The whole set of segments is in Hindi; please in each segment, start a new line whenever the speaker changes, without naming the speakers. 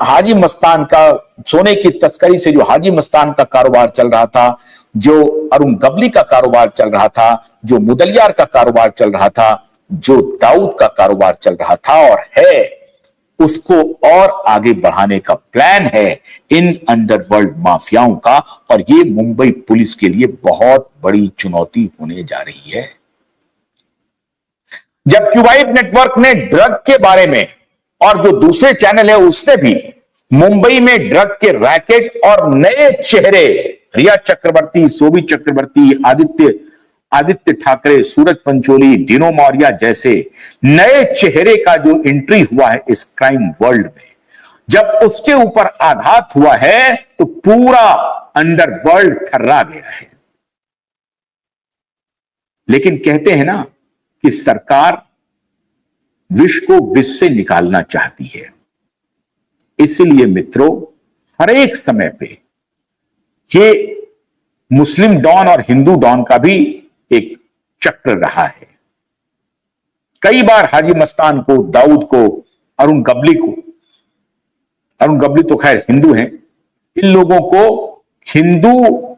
हाजी मस्तान का सोने की तस्करी से जो हाजी मस्तान का कारोबार चल रहा था, जो अरुण गबली का कारोबार चल रहा था, जो मुदलियार का कारोबार चल रहा था, जो दाऊद का कारोबार चल रहा था और है, उसको और आगे बढ़ाने का प्लान है इन अंडरवर्ल्ड माफियाओं का। और ये मुंबई पुलिस के लिए बहुत बड़ी चुनौती होने जा रही है। जब क्यूबाइट नेटवर्क ने ड्रग के बारे में, और जो दूसरे चैनल है उसने भी, मुंबई में ड्रग के रैकेट और नए चेहरे, रिया चक्रवर्ती, शोभी चक्रवर्ती, आदित्य ठाकरे, सूरज पंचोली, डिनो मौर्या जैसे नए चेहरे का जो एंट्री हुआ है इस क्राइम वर्ल्ड में, जब उसके ऊपर आघात हुआ है तो पूरा अंडरवर्ल्ड थर्रा गया है। लेकिन कहते हैं ना कि सरकार विष को विष से निकालना चाहती है। इसलिए मित्रों, हर एक समय पे ये मुस्लिम डॉन और हिंदू डॉन का भी एक चक्र रहा है। कई बार हाजी मस्तान को, दाऊद को, अरुण गबली तो खैर हिंदू हैं, इन लोगों को हिंदू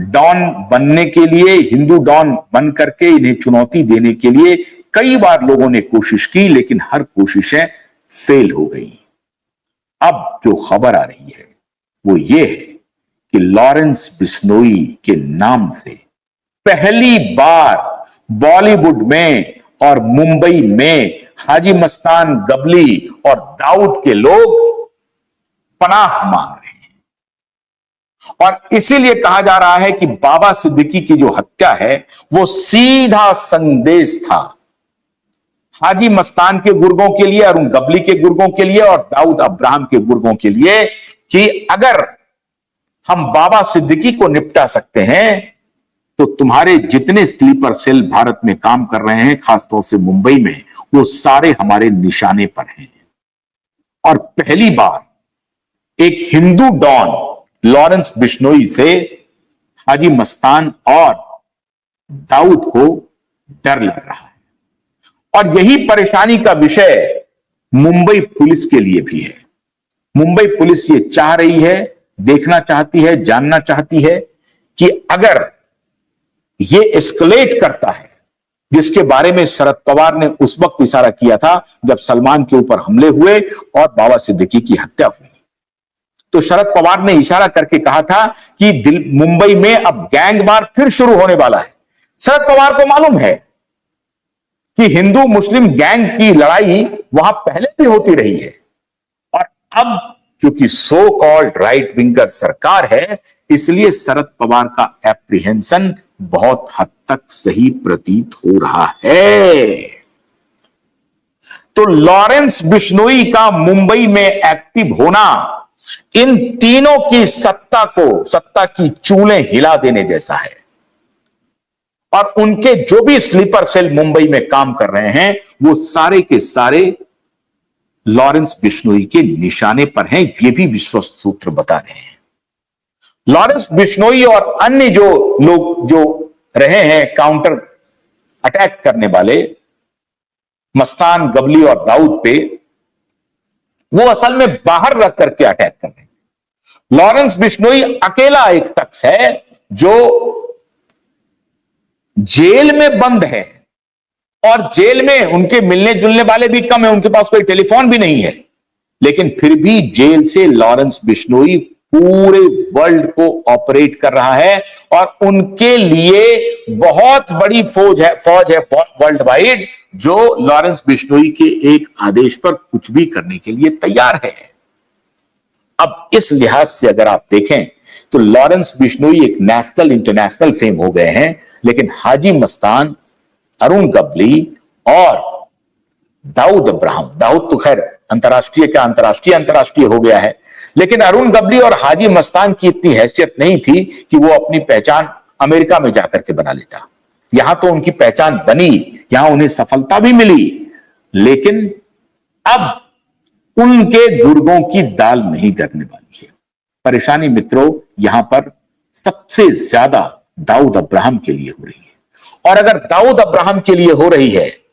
डॉन बनने के लिए, हिंदू डॉन बन करके इन्हें चुनौती देने के लिए कई बार लोगों ने कोशिश की, लेकिन हर कोशिशें फेल हो गई। अब जो खबर आ रही है वो ये है कि लॉरेंस बिश्नोई के नाम से पहली बार बॉलीवुड में और मुंबई में हाजी मस्तान, गबली और दाऊद के लोग पनाह मांग रहे हैं। और इसीलिए कहा जा रहा है कि बाबा सिद्दीकी की जो हत्या है वो सीधा संदेश था हाजी मस्तान के गुर्गों के लिए, अरुण गबली के गुर्गों के लिए और दाऊद अब्राहम के गुर्गों के लिए, कि अगर हम बाबा सिद्दीकी को निपटा सकते हैं तो तुम्हारे जितने स्लीपर सेल भारत में काम कर रहे हैं, खासतौर से मुंबई में, वो सारे हमारे निशाने पर हैं। और पहली बार एक हिंदू डॉन लॉरेंस बिश्नोई से हाजी मस्तान और दाऊद को डर लग रहा है। और यही परेशानी का विषय मुंबई पुलिस के लिए भी है। मुंबई पुलिस ये चाह रही है, देखना चाहती है, जानना चाहती है कि अगर ये एस्केलेट करता है, जिसके बारे में शरद पवार ने उस वक्त इशारा किया था जब सलमान के ऊपर हमले हुए और बाबा सिद्दीकी की हत्या हुई, तो शरद पवार ने इशारा करके कहा था कि मुंबई में अब गैंगवार फिर शुरू होने वाला है। शरद पवार को मालूम है कि हिंदू मुस्लिम गैंग की लड़ाई वहां पहले भी होती रही है, और अब चूंकि सो कॉल्ड राइट विंगर सरकार है, इसलिए शरद पवार का एप्रीहेंशन बहुत हद तक सही प्रतीत हो रहा है। तो लॉरेंस बिश्नोई का मुंबई में एक्टिव होना इन तीनों की सत्ता की चूलें हिला देने जैसा है। और उनके जो भी स्लीपर सेल मुंबई में काम कर रहे हैं वो सारे के सारे लॉरेंस बिश्नोई के निशाने पर हैं, ये भी विश्वस्त सूत्र बता रहे हैं। लॉरेंस बिश्नोई और अन्य जो लोग जो रहे हैं काउंटर अटैक करने वाले मस्तान, गबली और दाऊद पे, वो असल में बाहर रख करके अटैक कर रहे हैं। लॉरेंस बिश्नोई अकेला एक शख्स है जो जेल में बंद है, और जेल में उनके मिलने जुलने वाले भी कम है, उनके पास कोई टेलीफोन भी नहीं है, लेकिन फिर भी जेल से लॉरेंस बिश्नोई पूरे वर्ल्ड को ऑपरेट कर रहा है। और उनके लिए बहुत बड़ी फौज है वर्ल्ड वाइड, जो लॉरेंस बिश्नोई के एक आदेश पर कुछ भी करने के लिए तैयार है। अब इस लिहाज से अगर आप देखें तो लॉरेंस बिश्नोई एक नेशनल इंटरनेशनल फेम हो गए हैं, लेकिन हाजी मस्तान, अरुण गबली और दाऊद अब्राहम, दाऊद तो खैर अंतरराष्ट्रीय अंतरराष्ट्रीय हो गया है, लेकिन अरुण गबली और हाजी मस्तान की इतनी हैसियत नहीं थी कि वो अपनी पहचान अमेरिका में जाकर के बना लेता। यहां तो उनकी पहचान बनी, यहां उन्हें सफलता भी मिली, लेकिन अब उनके गुर्गों की दाल नहीं गलने वाली है। परेशानी मित्रों यहां पर सबसे ज्यादा दाऊद अब्राहम के लिए हो रही है, और अगर दाऊद अब्राहम के लिए हो रही है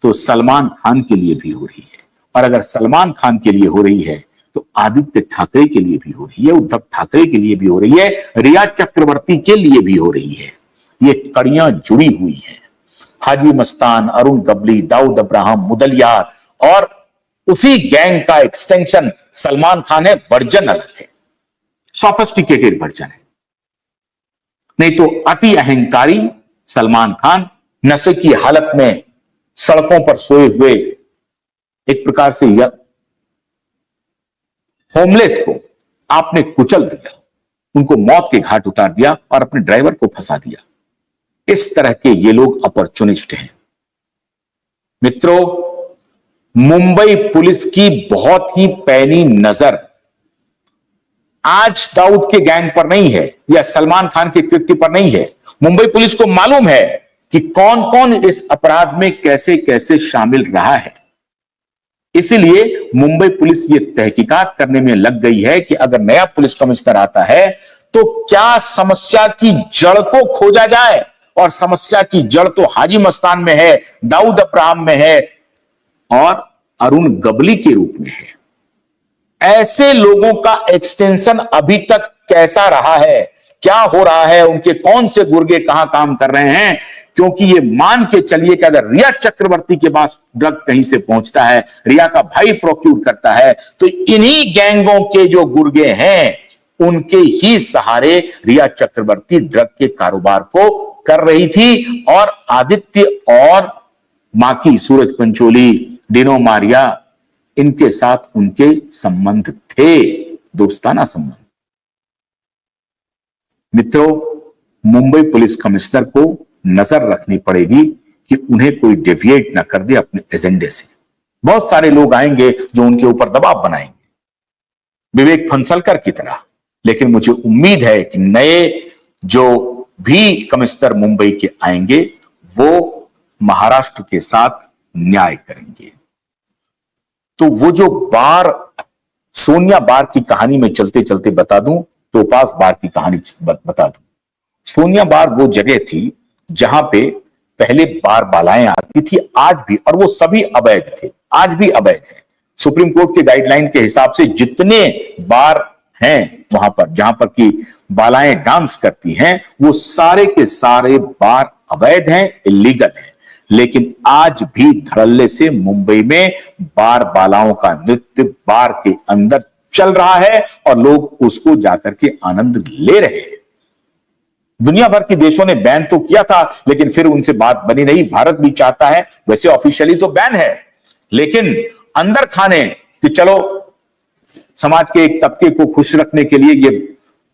तो सलमान खान के लिए भी हो रही है, और अगर सलमान खान के लिए हो रही है तो आदित्य ठाकरे के लिए भी हो रही है, उद्धव ठाकरे के लिए भी हो रही है, रिया चक्रवर्ती के लिए भी हो रही है। ये कड़ियां जुड़ी हुई हैं। हाजी मस्तान, अरुण गबली, दाऊद अब्राहम, मुदलियार और उसी गैंग का एक्सटेंशन सलमान खान है। वर्जन अलग है, सोफिस्टिकेटेड वर्जन है। नहीं तो अति अहंकारी सलमान खान नशे की हालत में सड़कों पर सोए हुए एक प्रकार से होमलेस को आपने कुचल दिया, उनको मौत के घाट उतार दिया और अपने ड्राइवर को फंसा दिया। इस तरह के ये लोग अपॉर्चुनिस्ट हैं। मित्रों, मुंबई पुलिस की बहुत ही पैनी नजर आज दाऊद के गैंग पर नहीं है या सलमान खान के कृत्य पर नहीं है। मुंबई पुलिस को मालूम है कि कौन कौन इस अपराध में कैसे कैसे शामिल रहा है। इसीलिए मुंबई पुलिस ये तहकीकात करने में लग गई है कि अगर नया पुलिस कमिश्नर आता है तो क्या समस्या की जड़ को खोजा जाए, और समस्या की जड़ तो हाजी मस्तान में है, दाऊद अब्राहम में है और अरुण गबली के रूप में है। ऐसे लोगों का एक्सटेंशन अभी तक कैसा रहा है, क्या हो रहा है, उनके कौन से गुर्गे कहां काम कर रहे हैं? क्योंकि ये मान के चलिए कि अगर रिया चक्रवर्ती के पास ड्रग कहीं से पहुंचता है, रिया का भाई प्रोक्यूर करता है, तो इन्हीं गैंगों के जो गुर्गे हैं उनके ही सहारे रिया चक्रवर्ती ड्रग के कारोबार को कर रही थी। और आदित्य और माकी सूरज पंचोली, डिनो मारिया, इनके साथ उनके संबंध थे, दोस्ताना संबंध। मित्रों, मुंबई पुलिस कमिश्नर को नजर रखनी पड़ेगी कि उन्हें कोई डेविएट ना कर दे अपने एजेंडे से। बहुत सारे लोग आएंगे जो उनके ऊपर दबाव बनाएंगे, विवेक फंसलकर की तरह। लेकिन मुझे उम्मीद है कि नए जो भी कमिश्नर मुंबई के आएंगे वो महाराष्ट्र के साथ न्याय करेंगे। तो वो जो बार, सोनिया बार की कहानी में चलते चलते बता दूं, टोपाज बार की कहानी बता दूं। सोनिया बार वो जगह थी जहां पे पहले बार बालाएं आती थी, आज भी, और वो सभी अवैध थे, आज भी अवैध है। सुप्रीम कोर्ट के गाइडलाइन के हिसाब से जितने बार हैं वहां पर, जहां पर की बालाएं डांस करती हैं, वो सारे के सारे बार अवैध हैं, इलीगल हैं। लेकिन आज भी धड़ल्ले से मुंबई में बार बालाओं का नृत्य बार के अंदर चल रहा है और लोग उसको जाकर के आनंद ले रहे हैं। दुनिया भर के देशों ने बैन तो किया था, लेकिन फिर उनसे बात बनी नहीं। भारत भी चाहता है, वैसे ऑफिशियली तो बैन है, लेकिन अंदर खाने कि चलो समाज के एक तबके को खुश रखने के लिए ये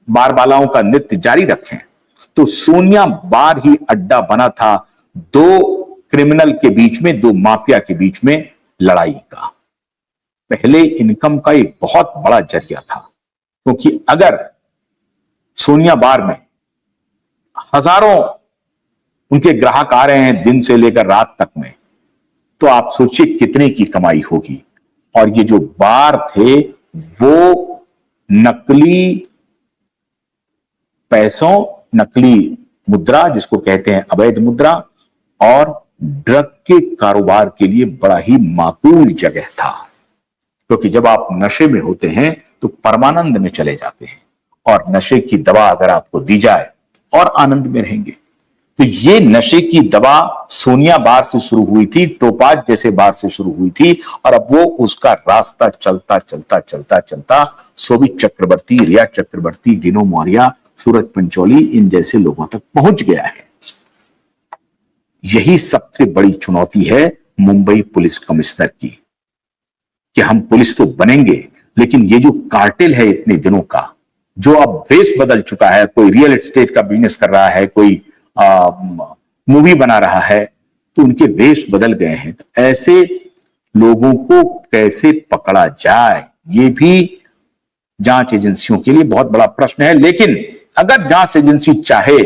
बार बालाओं का नृत्य जारी रखें। तो सोनिया बार ही अड्डा बना था दो क्रिमिनल के बीच में, दो माफिया के बीच में लड़ाई का। पहले इनकम का एक बहुत बड़ा जरिया था, क्योंकि अगर सोनिया बार में हजारों उनके ग्राहक आ रहे हैं दिन से लेकर रात तक में, तो आप सोचिए कितने की कमाई होगी। और ये जो बार थे वो नकली पैसों, नकली मुद्रा जिसको कहते हैं अवैध मुद्रा, और ड्रग के कारोबार के लिए बड़ा ही माकूल जगह था। क्योंकि जब आप नशे में होते हैं तो परमानंद में चले जाते हैं, और नशे की दवा अगर आपको दी जाए और आनंद में रहेंगे। तो ये नशे की दवा सोनिया बार से शुरू हुई थी, टोपाज जैसे बार से शुरू हुई थी, और अब वो उसका रास्ता चलता चलता चलता चलता शोभित चक्रवर्ती, रिया चक्रवर्ती, डिनो मौर्या, सूरज पंचोली, इन जैसे लोगों तक पहुंच गया है। यही सबसे बड़ी चुनौती है मुंबई पुलिस कमिश्नर की, कि हम पुलिस तो बनेंगे, लेकिन ये जो कार्टेल है इतने दिनों का, जो अब वेश बदल चुका है, कोई रियल एस्टेट का बिजनेस कर रहा है, कोई मूवी बना रहा है, तो उनके वेश बदल गए हैं। तो ऐसे लोगों को कैसे पकड़ा जाए, ये भी जांच एजेंसियों के लिए बहुत बड़ा प्रश्न है। लेकिन अगर जांच एजेंसी चाहे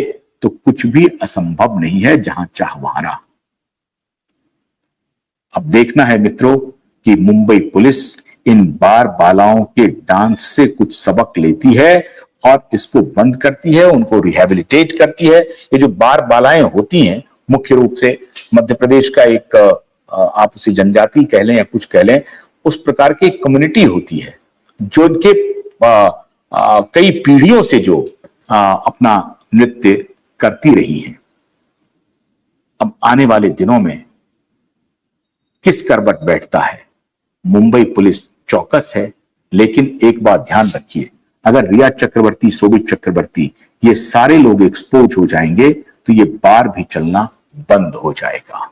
तो कुछ भी असंभव नहीं है, जहां चाह वहां रहा। अब देखना है मित्रों कि मुंबई पुलिस इन बार बालाओं के डांस से कुछ सबक लेती है और इसको बंद करती है, उनको रिहैबिलिटेट करती है। ये जो बार बालाएं होती हैं, मुख्य रूप से मध्य प्रदेश का एक आप उसे जनजाति कह लें या कुछ कह लें, उस प्रकार की कम्युनिटी होती है जो इनके कई पीढ़ियों से जो अपना नृत्य करती रही हैं। अब आने वाले दिनों में किस करवट बैठता है, मुंबई पुलिस चौकस है, लेकिन एक बात ध्यान रखिए, अगर रिया चक्रवर्ती, शोभित चक्रवर्ती, ये सारे लोग एक्सपोज हो जाएंगे तो ये बार भी चलना बंद हो जाएगा।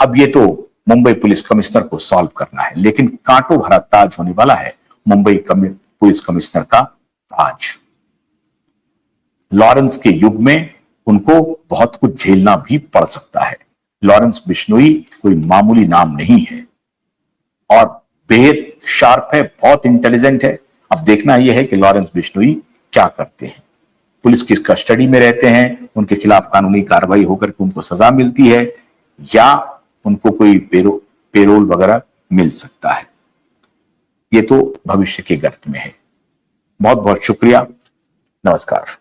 अब ये तो मुंबई पुलिस कमिश्नर को सॉल्व करना है, लेकिन कांटों भरा ताज होने वाला है मुंबई पुलिस कमिश्नर का ताज। लॉरेंस के युग में उनको बहुत कुछ झेलना भी पड़ सकता है। लॉरेंस बिश्नोई कोई मामूली नाम नहीं है और बेहद शार्प है, बहुत इंटेलिजेंट है। अब देखना यह है कि लॉरेंस बिश्नोई क्या करते हैं। पुलिस की कस्टडी में रहते हैं, उनके खिलाफ कानूनी कार्रवाई होकर के उनको सजा मिलती है या उनको कोई पेरोल वगैरह मिल सकता है। ये तो भविष्य के गर्त में है। बहुत बहुत शुक्रिया, नमस्कार।